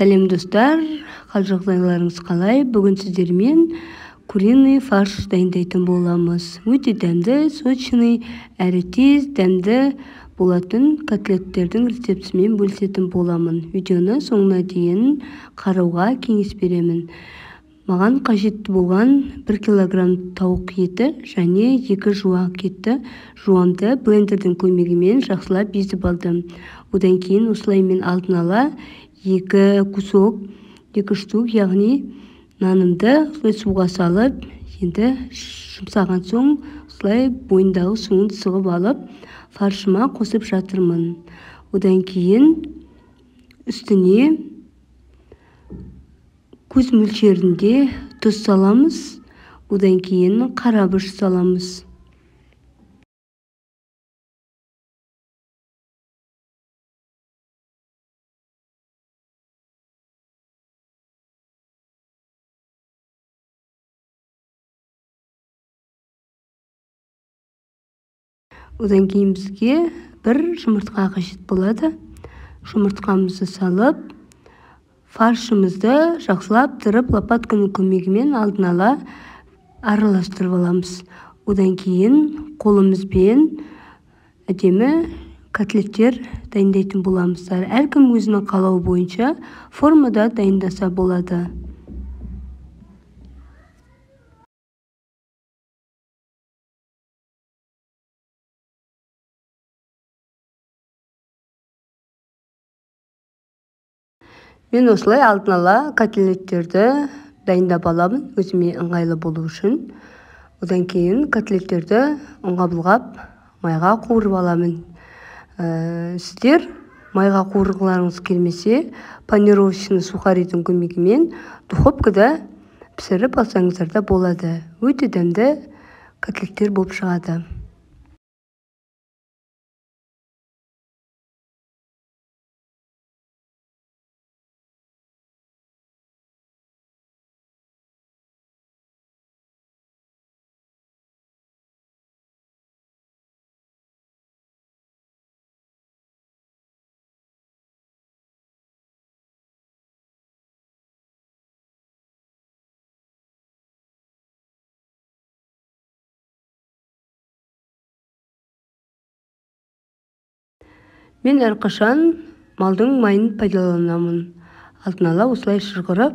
Сәлем достар, қал жағдайларыңыз қалай? Бүгін сіздермен куриный фарш дайындайтын боламыз. Өте дәмді, сочный, әрі тез дәмді болатын котлеттердің рецептісімен бөлісетін боламын. Видеоны соңына дейін қарауға кеңес беремін. Маған қажетті болған 1 килограмм тауық еті және 2 жуақ етті жуамды блендердің көмегімен жақсылап езіп алдым. Одан кейін осылай мен алдын ала 2 штук, яғни нанымды осылай суға салып, енді жұмсаған соң осылай бойындағы суын сығып алып, фаршыма қосып жатырмын. Одан кейін үстіне көз мөлшерінде тұз саламыз, одан кейін қарабаш саламыз. Одан кейін бізге 1 жұмыртқа қажет болады. Жұмыртқамызды салып, фаршымызды жақсылап тұрып, лопатканың көмегімен алдын ала араластырып аламыз. Одан кейін қолымызбен әдемі котлеттер дайындайтын боламыз. Әркім өзінің қалауы бойынша формада дайындаса болады. Мен осылай алдын ала котлеттерді дайындап аламын, өзіме ыңғайлы болу үшін. Одан кейін котлеттерді ұнға былғап, майға қуырып аламын. Сіздер майға қуырғыларыңыз келмесе, панировочный сухаридің көмегімен духовкада пісіріп алсаңыздар да болады. Өте дәмді котлеттер болып шығады. Мен әрқашан малдың майын пайдаланамын. Алдын ала осылай шырғырып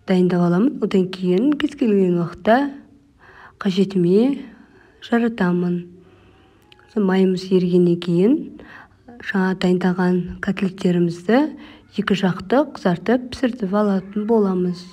дайындап аламын. Одан кейін кез келген уақытта қажетіме жаратамын. Майымыз ергеннен кейін жаңа дайындаған котлеттерімізді 2 жақты қызартып пісіртіп алатын боламыз.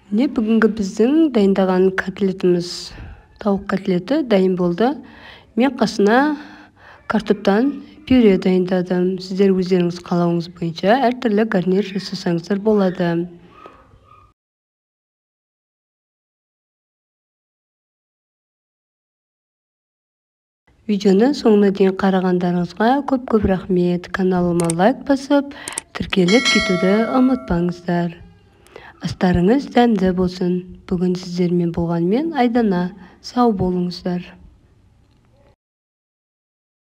Міне бүгінгі біздің дайындаған котлетіміз, тауық котлеті дайын болды. Мен қасына Картоптан пюре дайындадым. Сіздер өздеріңіз қалауыңыз бойынша әртүрлі гарнир жасасаңыздар болады. Видеоны соңына дейін қарағандарыңызға көп рахмет. Каналыма лайк басып, тіркеліп кетуді ұмытпаңыздар. Астарыңыз дәмді болсын. Бүгін сіздермен болғанмен Айдана. Сау болыңыздар.